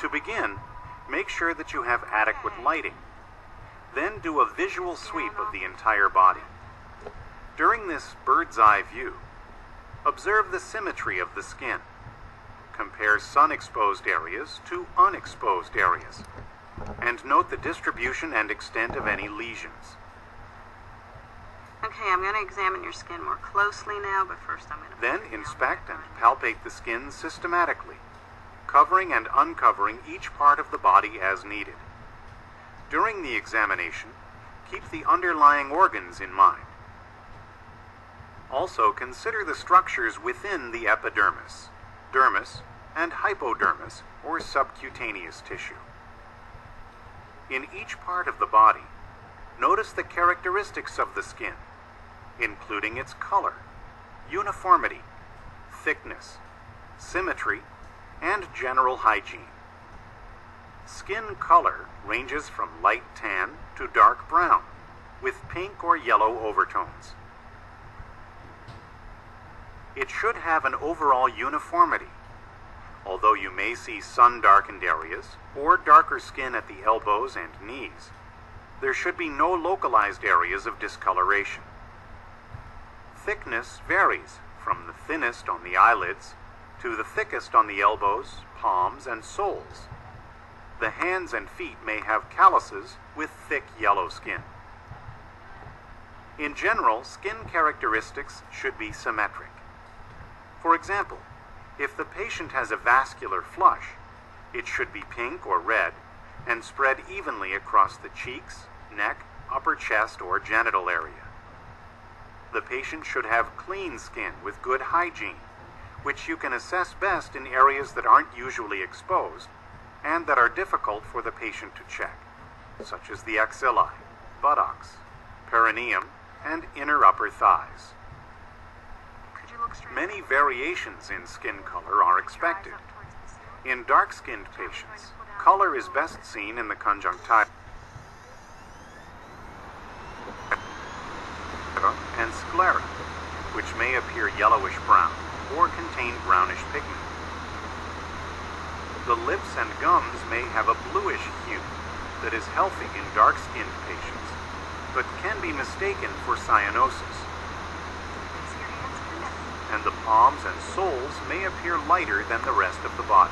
To begin, make sure that you have adequate lighting. Then do a visual sweep of the entire body. During this bird's eye view, observe the symmetry of the skin. Compare sun-exposed areas to unexposed areas, and note the distribution and extent of any lesions. Okay, I'm going to examine your skin more closely now, but first I'm going to... Then inspect and palpate the skin systematically, covering and uncovering each part of the body as needed. During the examination, keep the underlying organs in mind. Also, consider the structures within the epidermis, dermis, and hypodermis, or subcutaneous tissue. In each part of the body, notice the characteristics of the skin, including its color, uniformity, thickness, symmetry, and general hygiene. Skin color ranges from light tan to dark brown, with pink or yellow overtones. It should have an overall uniformity, although you may see sun-darkened areas or darker skin at the elbows and knees. There should be no localized areas of discoloration. Thickness varies from the thinnest on the eyelids to the thickest on the elbows, palms, and soles. The hands and feet may have calluses with thick yellow skin. In general, skin characteristics should be symmetric. For example, if the patient has a vascular flush, it should be pink or red and spread evenly across the cheeks, neck, upper chest, or genital area. The patient should have clean skin with good hygiene, which you can assess best in areas that aren't usually exposed and that are difficult for the patient to check, such as the axillae, buttocks, perineum, and inner upper thighs. Many variations in skin color are expected. In dark-skinned patients, color is best seen in the conjunctiva and sclera, which may appear yellowish-brown or contain brownish pigment. The lips and gums may have a bluish hue that is healthy in dark-skinned patients, but can be mistaken for cyanosis. And the palms and soles may appear lighter than the rest of the body.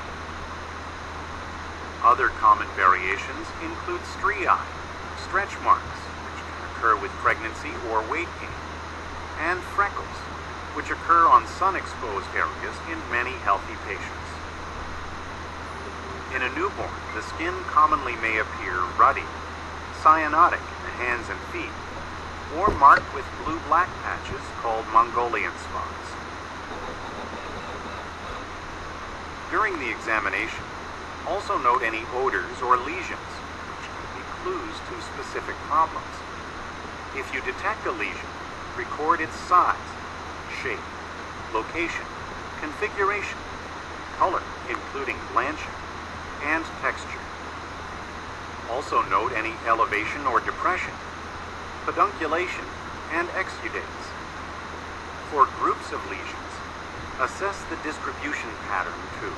Other common variations include striae, stretch marks, which can occur with pregnancy or weight gain, and freckles, which occur on sun-exposed areas in many healthy patients. In a newborn, the skin commonly may appear ruddy, cyanotic in the hands and feet, or marked with blue-black patches called Mongolian spots. During the examination, also note any odors or lesions, which can be clues to specific problems. If you detect a lesion, record its size, shape, location, configuration, color, including blanching, and texture. Also note any elevation or depression, pedunculation, and exudates. For groups of lesions, assess the distribution pattern too.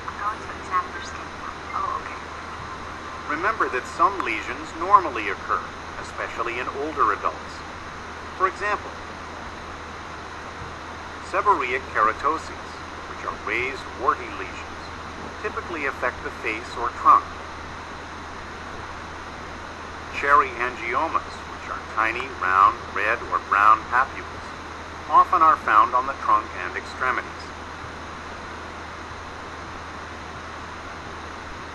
I'm going to examine your skin now. Oh, okay. Remember that some lesions normally occur, especially in older adults. For example, seborrheic keratoses, which are raised warty lesions, typically affect the face or trunk. Cherry angiomas, which are tiny, round, red, or brown papules, often are found on the trunk and extremities.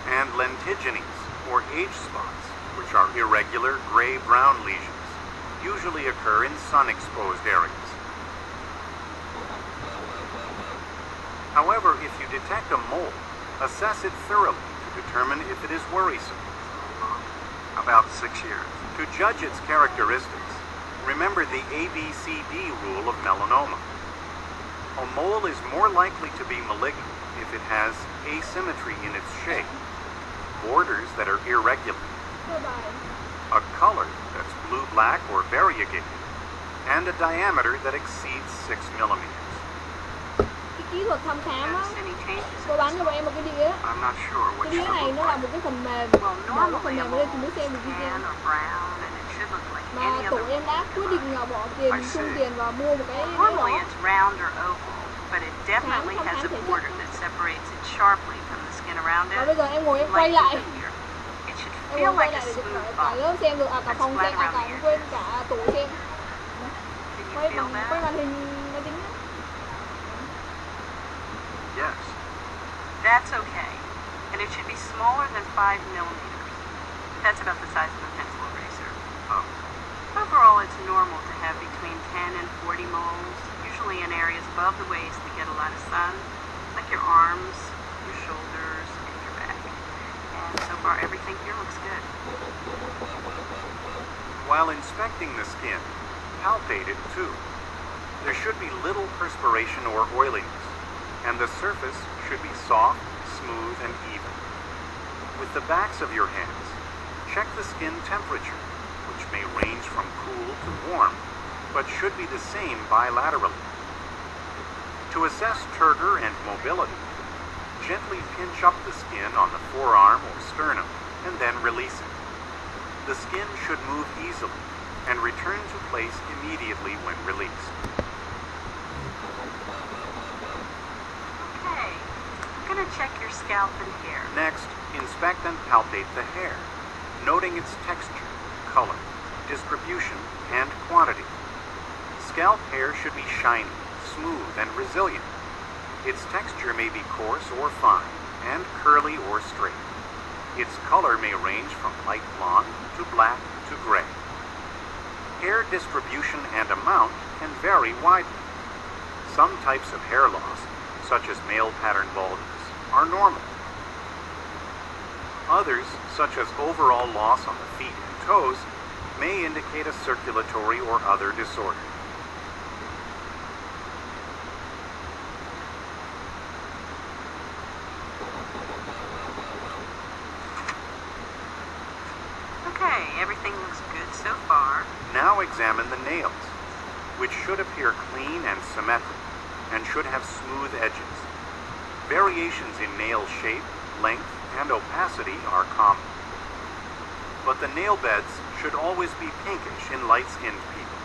And lentiginous, or age spots, which are irregular gray-brown lesions, usually occur in sun-exposed areas. However, if you detect a mole, assess it thoroughly to determine if it is worrisome. About 6 years. To judge its characteristics, remember the ABCD rule of melanoma. A mole is more likely to be malignant if it has asymmetry in its shape, borders that are irregular, a color that's blue-black or variegated, and a diameter that exceeds 6 millimeters. kỹ thuật thăm khám á, Notice any changes cô in bán this cho bọn em một cái đĩa. I'm not sure what Cái you đĩa này look nó là like. một cái phần mềm, Well, mở cái normally phần a mềm lên thì mold mới is xem được video. tan or brown, and it should look like Mà any tổ other em đã mold quyết you định buy. bỏ tiền, I chung see. tiền và mua một cái đĩa Normally đó. it's round or oval, but it definitely Khám has a thể border chất. that separates it sharply from the skin around Và it. bây giờ em ngồi em quay Like lại, you do here. It should em feel ngồi quay like a lại để smooth cả bump. lớp xem được, cả phòng xem, cả Can quên cả tổ xem. you Quay feel quay that? màn hình máy tính nhé. Yes. That's okay. And it should be smaller than 5 millimeters. That's about the size of a pencil eraser. Oh. Overall, it's normal to have between 10 and 40 moles, usually in areas above the waist that get a lot of sun, like your arms, your shoulders, and your back. And so far, everything here looks good. While inspecting the skin, palpate it too. There should be little perspiration or oiliness, and the surface should be soft, smooth, and even. With the backs of your hands, check the skin temperature, which may range from cool to warm, but should be the same bilaterally. To assess turgor and mobility, gently pinch up the skin on the forearm or sternum, and then release it. The skin should move easily and return to place immediately when released. Okay, I'm going to check your scalp and hair. Next, inspect and palpate the hair, noting its texture, color, distribution, and quantity. Scalp hair should be shiny, smooth, and resilient. Its texture may be coarse or fine, and curly or straight. Its color may range from light blonde to black to gray. Hair distribution and amount can vary widely. Some types of hair loss, such as male pattern baldness, are normal. Others, such as overall loss on the feet and toes, may indicate a circulatory or other disorder. Okay, everything looks good so far. Now examine the nails, which should appear clean and symmetric, and should have smooth edges. Variations in nail shape, length, and opacity are common. But the nail beds should always be pinkish in light-skinned people,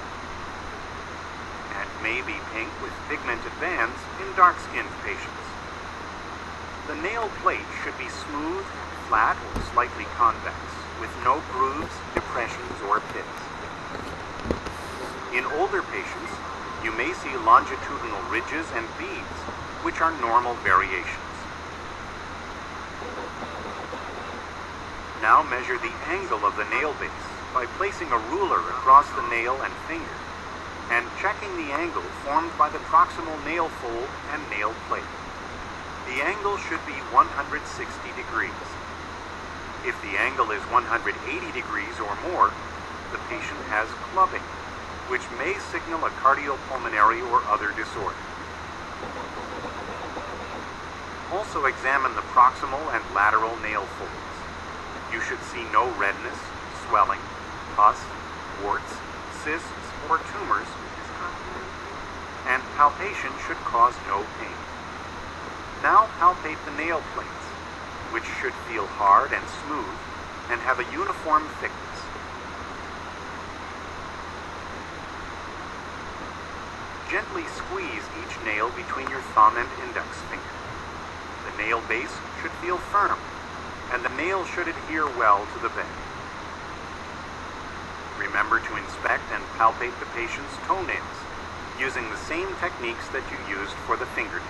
and may be pink with pigmented bands in dark-skinned patients. The nail plate should be smooth, flat, or slightly convex, with no grooves, depressions, or pits. In older patients, you may see longitudinal ridges and beads, which are normal variations. Now measure the angle of the nail base by placing a ruler across the nail and finger, and checking the angle formed by the proximal nail fold and nail plate. The angle should be 160 degrees. If the angle is 180 degrees or more, the patient has clubbing, which may signal a cardiopulmonary or other disorder. Also examine the proximal and lateral nail folds. You should see no redness, swelling, pus, warts, cysts, or tumors, and palpation should cause no pain. Now palpate the nail plates, which should feel hard and smooth and have a uniform thickness. Gently squeeze each nail between your thumb and index finger. The nail base should feel firm, and the nail should adhere well to the bed. Remember to inspect and palpate the patient's toenails, using the same techniques that you used for the fingernails.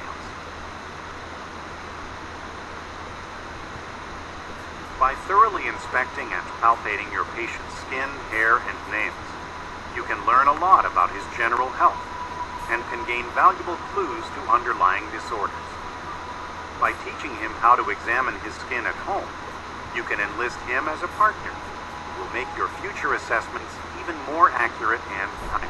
By thoroughly inspecting and palpating your patient's skin, hair, and nails, you can learn a lot about his general health and can gain valuable clues to underlying disorders. By teaching him how to examine his skin at home, you can enlist him as a partner who will make your future assessments even more accurate and timely.